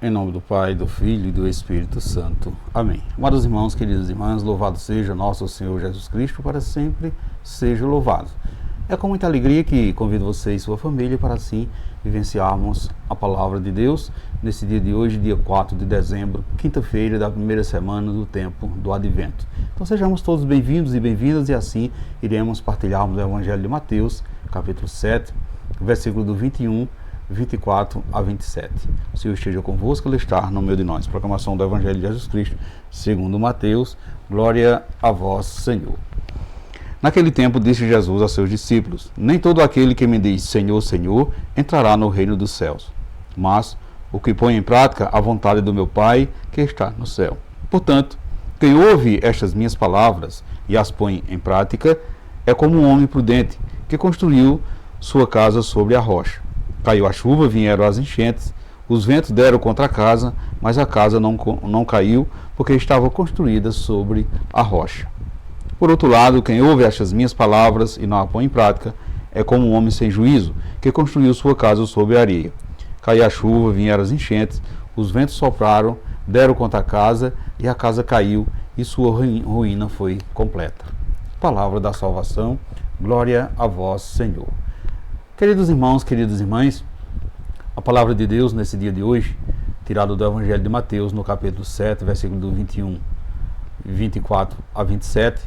Em nome do Pai, do Filho e do Espírito Santo. Amém. Amados irmãos, queridas irmãs, louvado seja nosso Senhor Jesus Cristo, para sempre seja louvado. É com muita alegria que convido você e sua família para assim vivenciarmos a Palavra de Deus nesse dia de hoje, dia 4 de dezembro, quinta-feira da primeira semana do tempo do Advento. Então sejamos todos bem-vindos e bem-vindas e assim iremos partilharmos o Evangelho de Mateus, capítulo 7, versículo do 21 24 a 27. O Senhor esteja convosco, Ele está no meio de nós. Proclamação do Evangelho de Jesus Cristo, segundo Mateus. Glória a vós, Senhor. Naquele tempo disse Jesus a seus discípulos: Nem todo aquele que me diz Senhor, Senhor, entrará no reino dos céus, mas o que põe em prática a vontade do meu Pai que está no céu. Portanto, quem ouve estas minhas palavras e as põe em prática é como um homem prudente que construiu sua casa sobre a rocha. Caiu a chuva, vieram as enchentes, os ventos deram contra a casa, mas a casa não caiu, porque estava construída sobre a rocha. Por outro lado, quem ouve estas minhas palavras e não a põe em prática, é como um homem sem juízo, que construiu sua casa sobre a areia. Caiu a chuva, vieram as enchentes, os ventos sopraram, deram contra a casa, e a casa caiu, e sua ruína foi completa. Palavra da salvação, glória a vós, Senhor. Queridos irmãos, queridas irmãs, a palavra de Deus nesse dia de hoje, tirada do Evangelho de Mateus, no capítulo 7, versículo do 21, 24 a 27,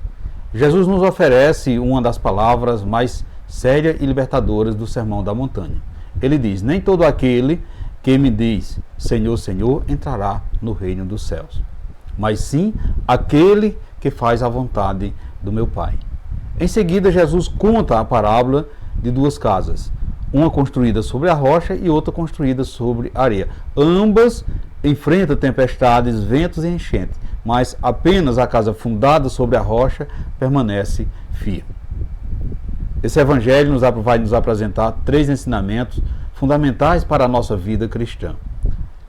Jesus nos oferece uma das palavras mais sérias e libertadoras do Sermão da Montanha. Ele diz: Nem todo aquele que me diz Senhor, Senhor, entrará no reino dos céus, mas sim aquele que faz a vontade do meu Pai. Em seguida, Jesus conta a parábola de duas casas, uma construída sobre a rocha e outra construída sobre a areia. Ambas enfrentam tempestades, ventos e enchentes, mas apenas a casa fundada sobre a rocha permanece firme. Esse evangelho vai nos apresentar três ensinamentos fundamentais para a nossa vida cristã.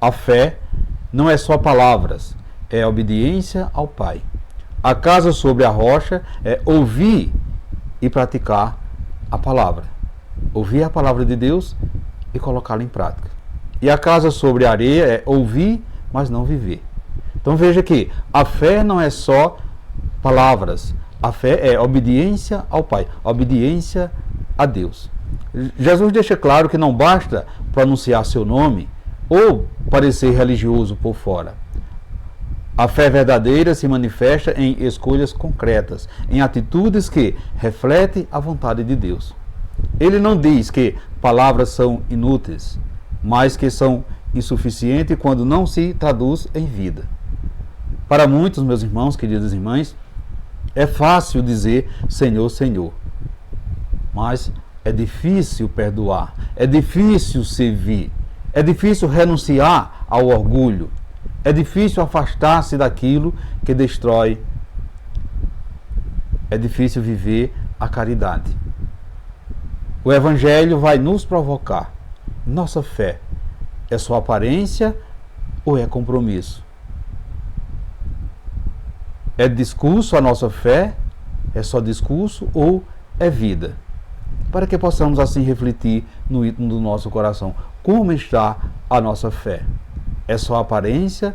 A fé não é só palavras, é obediência ao Pai. A casa sobre a rocha é ouvir e praticar a palavra. Ouvir a palavra de Deus e colocá-la em prática. E a casa sobre a areia é ouvir, mas não viver. Então veja que a fé não é só palavras. A fé é obediência ao Pai, obediência a Deus. Jesus deixa claro que não basta pronunciar seu nome ou parecer religioso por fora. A fé verdadeira se manifesta em escolhas concretas, em atitudes que refletem a vontade de Deus. Ele não diz que palavras são inúteis, mas que são insuficientes quando não se traduz em vida. Para muitos, meus irmãos, queridas irmãs, é fácil dizer Senhor, Senhor, mas é difícil perdoar, é difícil servir, é difícil renunciar ao orgulho, é difícil afastar-se daquilo que destrói, é difícil viver a caridade. O Evangelho vai nos provocar. Nossa fé é só aparência ou é compromisso? É discurso a nossa fé? É só discurso ou é vida? Para que possamos assim refletir no íntimo do nosso coração. Como está a nossa fé? É só aparência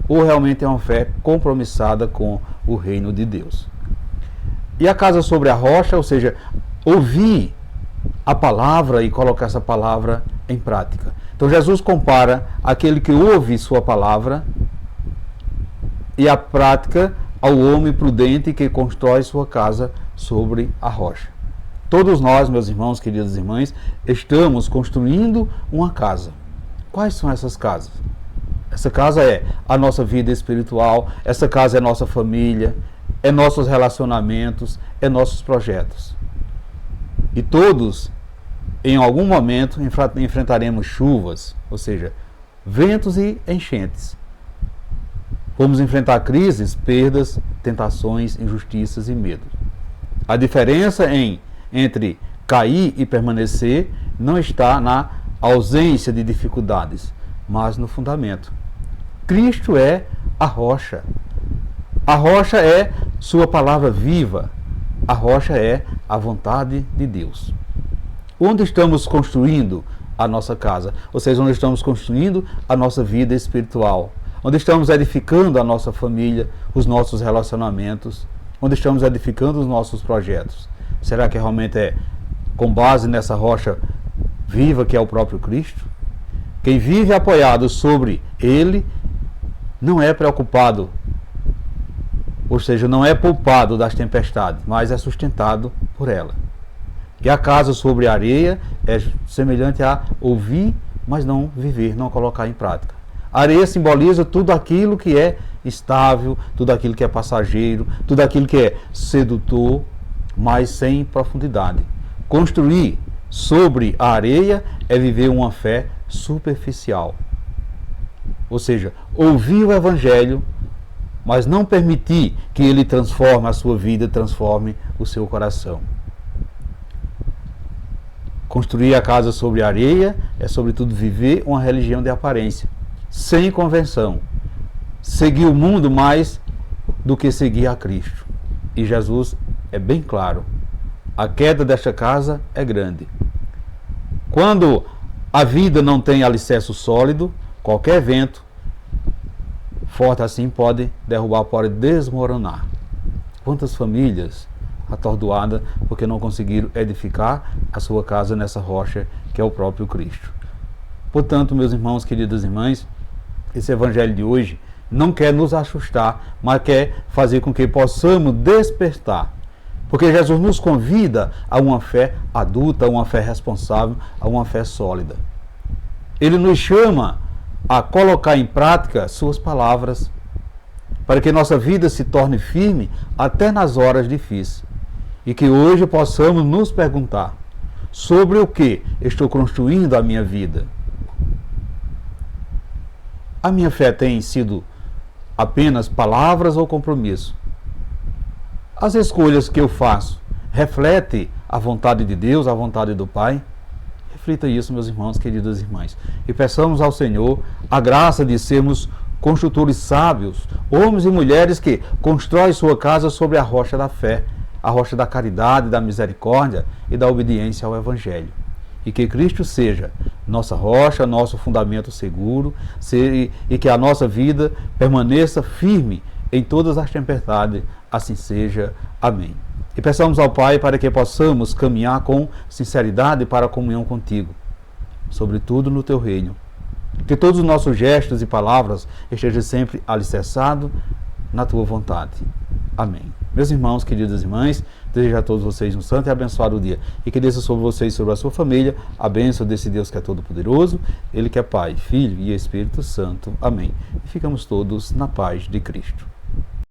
ou realmente é uma fé compromissada com o reino de Deus? E a casa sobre a rocha, ou seja, ouvir a palavra e colocar essa palavra em prática. Então Jesus compara aquele que ouve sua palavra e a prática ao homem prudente que constrói sua casa sobre a rocha. Todos nós, meus irmãos, queridas irmãs, estamos construindo uma casa. Quais são essas casas? Essa casa é a nossa vida espiritual, essa casa é nossa família, é nossos relacionamentos, é nossos projetos. E todos, em algum momento, enfrentaremos chuvas, ou seja, ventos e enchentes. Vamos enfrentar crises, perdas, tentações, injustiças e medos. A diferença entre cair e permanecer não está na ausência de dificuldades, mas no fundamento. Cristo é a rocha. A rocha é sua palavra viva. A rocha é a vontade de Deus. Onde estamos construindo a nossa casa, ou seja, onde estamos construindo a nossa vida espiritual, onde estamos edificando a nossa família, os nossos relacionamentos, onde estamos edificando os nossos projetos. Será que realmente é com base nessa rocha viva que é o próprio Cristo? Quem vive apoiado sobre Ele não é preocupado, ou seja, não é poupado das tempestades, mas é sustentado por ela. E a casa sobre a areia é semelhante a ouvir, mas não viver, não colocar em prática. A areia simboliza tudo aquilo que é estável, tudo aquilo que é passageiro, tudo aquilo que é sedutor, mas sem profundidade. Construir sobre a areia é viver uma fé superficial. Ou seja, ouvir o Evangelho, mas não permitir que ele transforme a sua vida, transforme o seu coração. Construir a casa sobre a areia é, sobretudo, viver uma religião de aparência, sem convenção. Seguir o mundo mais do que seguir a Cristo. E Jesus é bem claro. A queda desta casa é grande. Quando a vida não tem alicerce sólido, qualquer vento forte assim pode derrubar, pode desmoronar. Quantas famílias atordoadas porque não conseguiram edificar a sua casa nessa rocha que é o próprio Cristo. Portanto, meus irmãos, queridas irmãs, esse evangelho de hoje não quer nos assustar, mas quer fazer com que possamos despertar. Porque Jesus nos convida a uma fé adulta, a uma fé responsável, a uma fé sólida. Ele nos chama a colocar em prática suas palavras, para que nossa vida se torne firme até nas horas difíceis. E que hoje possamos nos perguntar sobre o que estou construindo a minha vida. A minha fé tem sido apenas palavras ou compromisso? As escolhas que eu faço refletem a vontade de Deus, a vontade do Pai? Reflita isso, meus irmãos, queridas irmãs. E peçamos ao Senhor a graça de sermos construtores sábios, homens e mulheres que constroem sua casa sobre a rocha da fé, a rocha da caridade, da misericórdia e da obediência ao Evangelho. E que Cristo seja nossa rocha, nosso fundamento seguro, e que a nossa vida permaneça firme em todas as tempestades. Assim seja. Amém. E peçamos ao Pai para que possamos caminhar com sinceridade para a comunhão contigo, sobretudo no teu reino. Que todos os nossos gestos e palavras estejam sempre alicerçados na tua vontade. Amém. Meus irmãos, queridas irmãs, desejo a todos vocês um santo e abençoado dia. E que desça sobre vocês e sobre a sua família a bênção desse Deus que é todo-poderoso, Ele que é Pai, Filho e Espírito Santo. Amém. E ficamos todos na paz de Cristo.